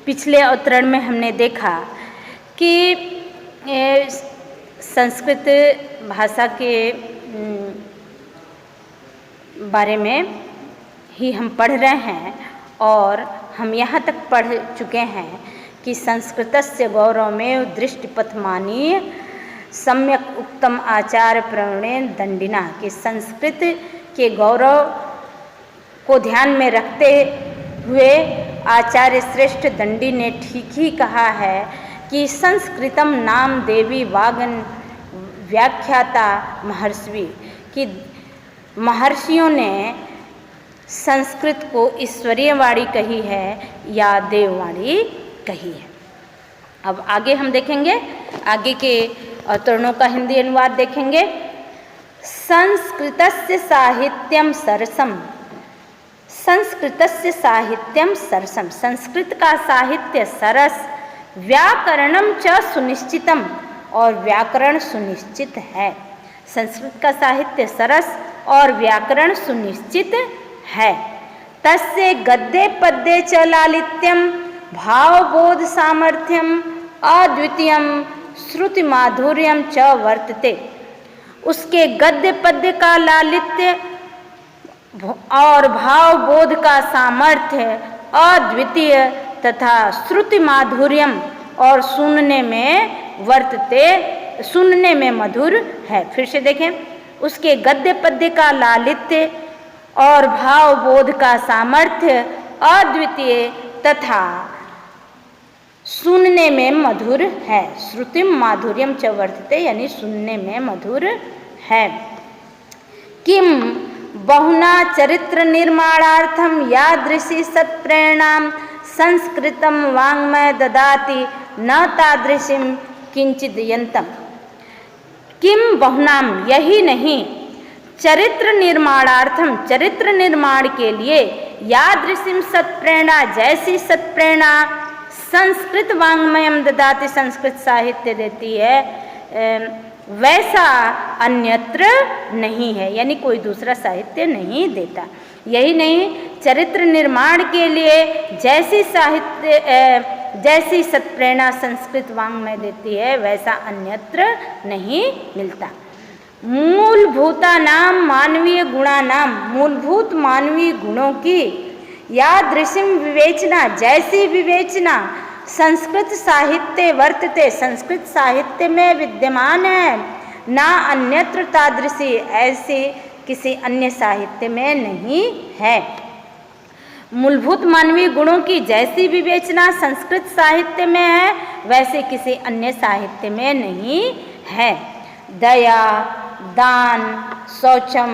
पिछले अवतरण में हमने देखा कि संस्कृत भाषा के बारे में ही हम पढ़ रहे हैं और हम यहाँ तक पढ़ चुके हैं कि संस्कृतस्य गौरवमेव दृष्टिपथमानीय सम्यक उत्तम आचार्य प्रवणेन दंडिना, कि संस्कृत के गौरव को ध्यान में रखते हुए आचार्य श्रेष्ठ दंडी ने ठीक ही कहा है कि संस्कृतम नाम देवी वागन व्याख्याता महर्षि, कि महर्षियों ने संस्कृत को ईश्वरीय वाणी कही है या देववाणी कही है। अब आगे हम देखेंगे, आगे के अवतरणों का हिंदी अनुवाद देखेंगे। संस्कृतस्य साहित्यम सरसम, संस्कृतस्य साहित्यम सरसम, संस्कृत का साहित्य सरस, व्याकरणम च सुनिश्चितम, और व्याकरण सुनिश्चित है। संस्कृत का साहित्य सरस और व्याकरण सुनिश्चित है। तस्य गद्ये पद्ये च लालित्यम भावबोध सामर्थ्यम अद्वितीयम श्रुति माधुर्यम च वर्तते, उसके गद्य पद्य का लालित्य और भावबोध का सामर्थ्य अद्वितीय तथा श्रुति माधुर्यम और सुनने में वर्तते, सुनने में मधुर है। फिर से देखें, उसके गद्य पद्य का लालित्य और भावबोध का सामर्थ्य अद्वितीय तथा सुनने में मधुर है। श्रुतिम माधुर्यम च वर्तते, यानी सुनने में मधुर है। किम बहुना चरित्र निर्माणार्थम यादृशी सत्प्रेरणाम संस्कृतम वाङ्मय ददाति न तादृशीम किंचिद यंतम। किम बहुनाम, यही नहीं, चरित्र निर्माणार्थम, चरित्र निर्माण के लिए यादृशीम सत्प्रेरणा, जैसी सत्प्रेरणा संस्कृत वाङ्मयम ददाति, संस्कृत साहित्य देती है, वैसा अन्यत्र नहीं है, यानी कोई दूसरा साहित्य नहीं देता। यही नहीं, चरित्र निर्माण के लिए जैसी साहित्य जैसी सत्प्रेरणा संस्कृत वाङ्मय देती है वैसा अन्यत्र नहीं मिलता। मूलभूता नाम मानवीय गुणा नाम, मूलभूत मानवीय गुणों की यादृशीम विवेचना, जैसी विवेचना संस्कृत साहित्य वर्तते, संस्कृत साहित्य में विद्यमान है, ना अन्यत्र तादृशी, ऐसे किसी अन्य साहित्य में नहीं है। मूलभूत मानवीय गुणों की जैसी विवेचना संस्कृत साहित्य में है वैसे किसी अन्य साहित्य में नहीं है। दया, दान, शौचम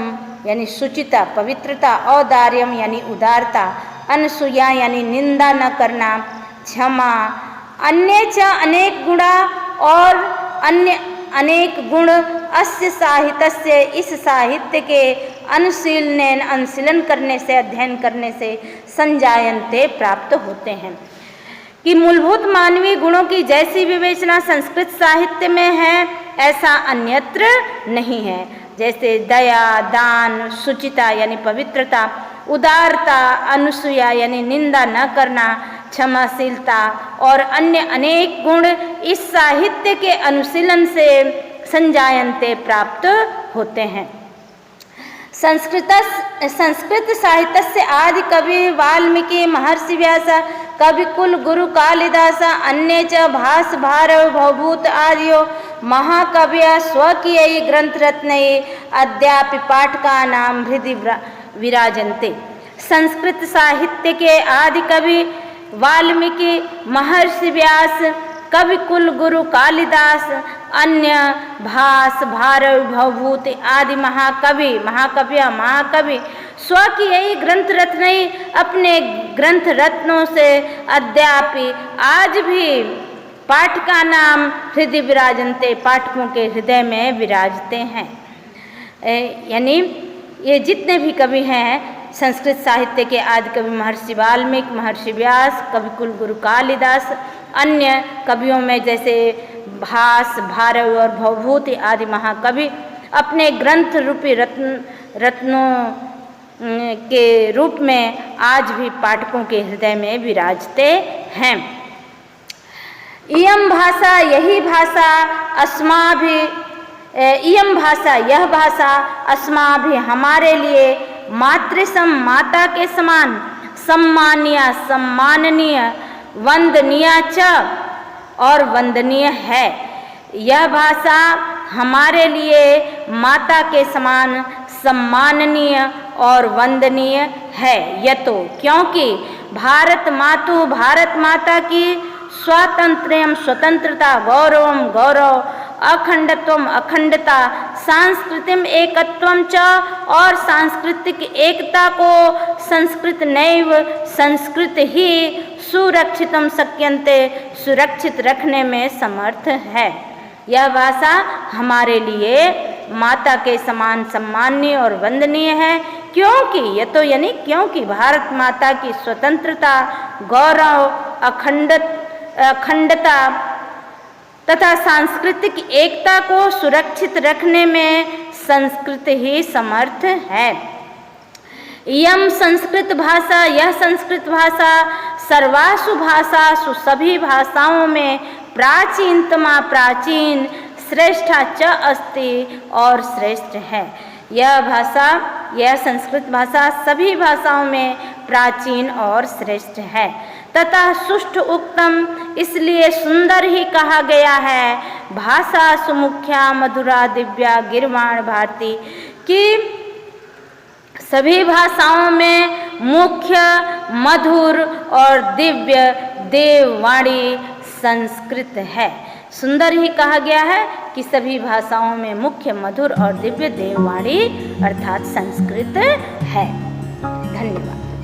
यानी शुचिता, पवित्रता, औदार्यम यानी उदारता, अनसूया यानी निंदा न करना, क्षमा, अन्य च अनेक गुणा, और अन्य अनेक गुण अस्य साहित्यस्य, इस साहित्य के अनुशीलन करने से, अध्ययन करने से संजायन्ते, प्राप्त होते हैं। कि मूलभूत मानवीय गुणों की जैसी विवेचना संस्कृत साहित्य में है ऐसा अन्यत्र नहीं है। जैसे दया, दान, शुचिता यानी पवित्रता, उदारता, अनुसूया यानी निंदा न करना, क्षमाशीलता और अन्य अनेक गुण इस साहित्य के अनुशीलन से संजायन्ते, प्राप्त होते हैं। संस्कृत साहित्य से आदि कवि वाल्मीकि, महर्षि व्यास, कविकुल गुरु कालिदास, अन्य च भास भारव भवभूत आदियो महाकविय स्वकीय ग्रंथ रत्न अद्यापि पाठकानां हृदि विराजन्ते। संस्कृत साहित्य के आदि कवि वाल्मीकि, महर्षि व्यास, कविकुल गुरु कालिदास, अन्य भास भारव भवभूत आदि महाकवि स्वकीय ग्रंथ रत्न, अपने ग्रंथ रत्नों से अद्यापि आज भी पाठका नाम हृदय विराजन्ते, पाठकों के हृदय में विराजते हैं। यानी ये जितने भी कवि हैं संस्कृत साहित्य के आदि कवि, महर्षि वाल्मीकि, महर्षि व्यास, कविकुल गुरु कालिदास, अन्य कवियों में जैसे भास, भारव और भवभूत आदि महाकवि अपने ग्रंथ रूपी रत्नों के रूप में आज भी पाठकों के हृदय में विराजते हैं। इयं भाषा यही भाषा अस्माभिः इयं भाषा यह भाषा अस्माभिः हमारे लिए मातृसम माता के समान सम्मानीय सम्माननीय वंदनीय च और वंदनीय है। यह भाषा हमारे लिए माता के समान सम्माननीय और वंदनीय है। यतो क्योंकि भारत माता की स्वातंत्र्यम स्वतंत्रता गौरवम गौरव अखंडत्वम अखंडता सांस्कृतिक एकत्वम च और सांस्कृतिक एकता को संस्कृत नैव संस्कृत ही सुरक्षितम शक्यन्ते सुरक्षित रखने में समर्थ है। यह भाषा हमारे लिए माता के समान सम्माननीय और वंदनीय है, क्योंकि यह तो यानी क्योंकि भारत माता की स्वतंत्रता गौरव अखंडता तथा सांस्कृतिक एकता को सुरक्षित रखने में संस्कृत ही समर्थ है। यह संस्कृत भाषा सर्वासु भाषासु सभी भाषाओं में प्राचीनतमा प्राचीन श्रेष्ठा च अस्ति और श्रेष्ठ है। यह संस्कृत भाषा सभी भाषाओं में प्राचीन और श्रेष्ठ है तथा सुष्ठ उक्तम इसलिए सुंदर ही कहा गया है। भाषा सुमुख्या मधुरा दिव्या गिरवाण भारती कि सभी भाषाओं में मुख्य मधुर और दिव्य देववाणी संस्कृत है। सुंदर ही कहा गया है कि सभी भाषाओं में मुख्य मधुर और दिव्य देववाणी अर्थात संस्कृत है। धन्यवाद।